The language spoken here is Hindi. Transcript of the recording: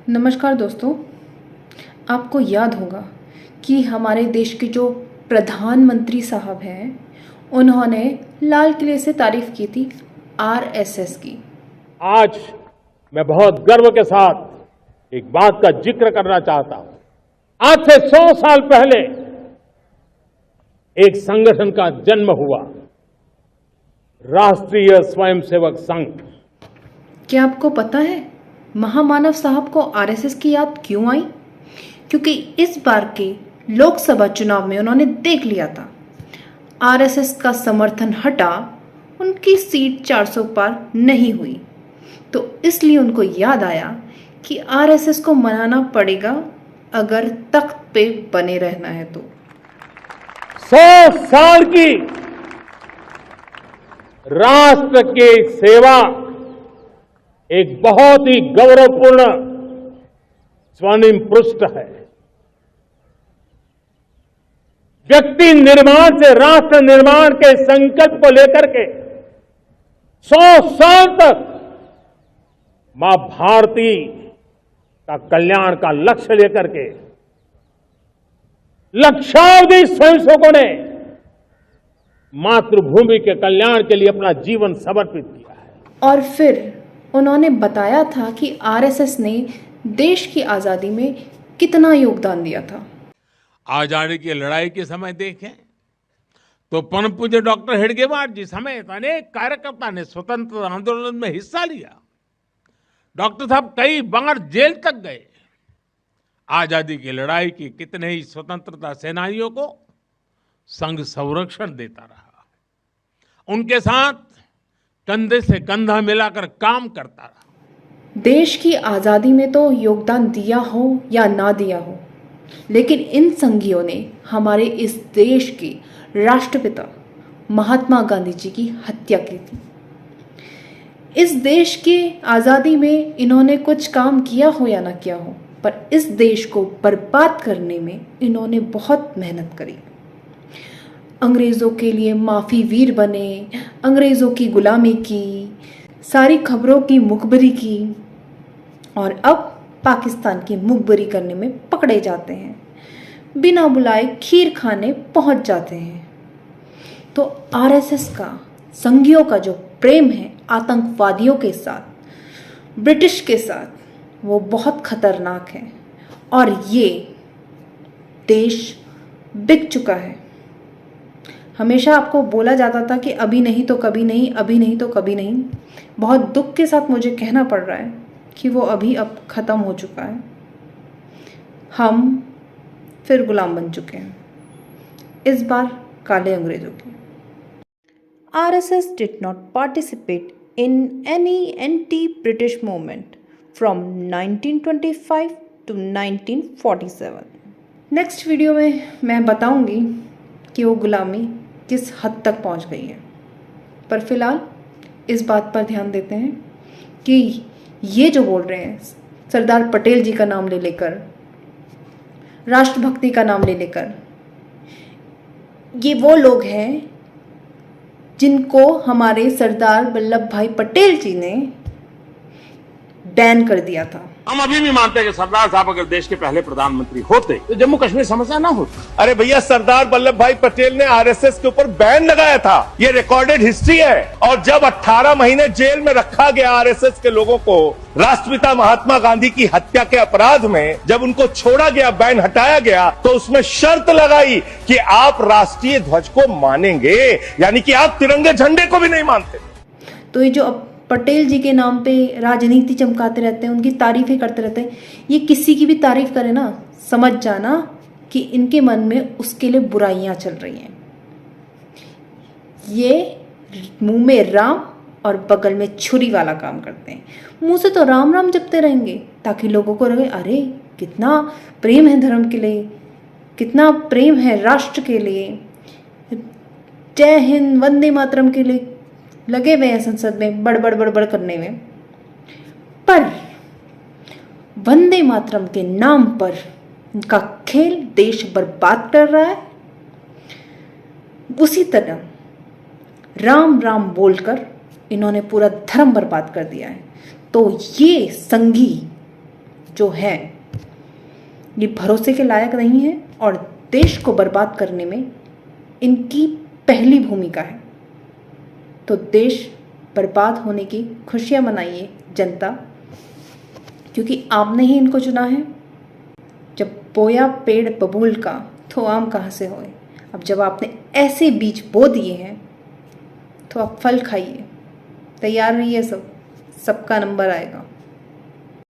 नमस्कार दोस्तों। आपको याद होगा कि हमारे देश के जो प्रधानमंत्री साहब हैं, उन्होंने लाल किले से तारीफ की थी आरएसएस की। आज मैं बहुत गर्व के साथ एक बात का जिक्र करना चाहता हूं। आज से 100 साल पहले एक संगठन का जन्म हुआ, राष्ट्रीय स्वयंसेवक संघ। क्या आपको पता है महामानव साहब को आरएसएस की याद क्यों आई? क्योंकि इस बार के लोकसभा चुनाव में उन्होंने देख लिया था आरएसएस का समर्थन हटा, उनकी सीट 400 पार नहीं हुई, तो इसलिए उनको याद आया कि आरएसएस को मनाना पड़ेगा अगर तख्त पे बने रहना है तो। 100 साल की राष्ट्र की सेवा एक बहुत ही गौरवपूर्ण स्वर्णिम पृष्ठ है। व्यक्ति निर्माण से राष्ट्र निर्माण के संकल्प को लेकर के 100 साल तक मां भारती का कल्याण का लक्ष्य लेकर के लक्षावधि स्वयंसेवकों ने मातृभूमि के कल्याण के लिए अपना जीवन समर्पित किया है। और फिर उन्होंने बताया था कि आरएसएस ने देश की आजादी में कितना योगदान दिया था। आजादी की लड़ाई के समय देखें तो परम पूज्य डॉक्टर हेडगेवार जी समेत अनेक कार्यकर्ता ने स्वतंत्रता आंदोलन में हिस्सा लिया। डॉक्टर साहब कई बार जेल तक गए। आजादी की लड़ाई की कितने ही स्वतंत्रता सेनानियों को संघ संरक्षण देता रहा, उनके साथ कंधे से कंधा मिलाकर काम करता रहा। देश की आजादी में तो योगदान दिया हो या ना दिया हो, लेकिन इन संघियों ने हमारे इस देश के राष्ट्रपिता महात्मा गांधी जी की हत्या की थी। इस देश की आजादी में इन्होंने कुछ काम किया हो या ना किया हो, पर इस देश को बर्बाद करने में इन्होंने बहुत मेहनत करी। अंग्रेजों के लिए माफी वीर बने, अंग्रेजों की गुलामी की, सारी खबरों की मुखबरी की, और अब पाकिस्तान की मुखबरी करने में पकड़े जाते हैं। बिना बुलाए खीर खाने पहुंच जाते हैं। तो आरएसएस का, संघियों का जो प्रेम है आतंकवादियों के साथ, ब्रिटिश के साथ, वो बहुत खतरनाक है और ये देश बिक चुका है। हमेशा आपको बोला जाता था कि अभी नहीं तो कभी नहीं, अभी नहीं तो कभी नहीं। बहुत दुख के साथ मुझे कहना पड़ रहा है कि वो अभी अब ख़त्म हो चुका है। हम फिर गुलाम बन चुके हैं, इस बार काले अंग्रेजों के। RSS did not participate in any anti-British movement from 1925 to 1947। Next video में मैं बताऊंगी कि वो गुलामी किस हद तक पहुंच गई है, पर फिलहाल इस बात पर ध्यान देते हैं कि ये जो बोल रहे हैं सरदार पटेल जी का नाम ले लेकर, राष्ट्रभक्ति का नाम ले लेकर, ये वो लोग हैं जिनको हमारे सरदार वल्लभ भाई पटेल जी ने बैन कर दिया था। हम अभी भी मानते हैं कि सरदार साहब अगर देश के पहले प्रधानमंत्री होते तो जम्मू कश्मीर समस्या ना होती। अरे भैया, सरदार वल्लभ भाई पटेल ने आरएसएस के ऊपर बैन लगाया था, ये रिकॉर्डेड हिस्ट्री है। और जब 18 महीने जेल में रखा गया आरएसएस के लोगों को राष्ट्रपिता महात्मा गांधी की हत्या के अपराध में, जब उनको छोड़ा गया, बैन हटाया गया, तो उसमें शर्त लगाई कि आप राष्ट्रीय ध्वज को मानेंगे, यानी कि आप तिरंगे झंडे को भी नहीं मानते। तो ये जो पटेल जी के नाम पे राजनीति चमकाते रहते हैं, उनकी तारीफें करते रहते हैं, ये किसी की भी तारीफ करे ना, समझ जाना कि इनके मन में उसके लिए बुराइयां चल रही हैं। ये मुंह में राम और बगल में छुरी वाला काम करते हैं। मुंह से तो राम राम जपते रहेंगे ताकि लोगों को लगे अरे कितना प्रेम है धर्म के लिए, कितना प्रेम है राष्ट्र के लिए, जय हिंद वंदे मातरम के लिए लगे हुए हैं संसद में बड़बड़ बड़बड़ करने में। पर वंदे मातरम के नाम पर इनका खेल देश बर्बाद कर रहा है। उसी तरह राम राम बोलकर इन्होंने पूरा धर्म बर्बाद कर दिया है। तो ये संघी जो हैं ये भरोसे के लायक नहीं है और देश को बर्बाद करने में इनकी पहली भूमिका है। तो देश बर्बाद होने की खुशियां मनाइए जनता, क्योंकि आपने ही इनको चुना है। जब बोया पेड़ बबूल का तो आम कहाँ से होए। अब जब आपने ऐसे बीज बो दिए हैं तो आप फल खाइए। तैयार रहिए, सबका नंबर आएगा।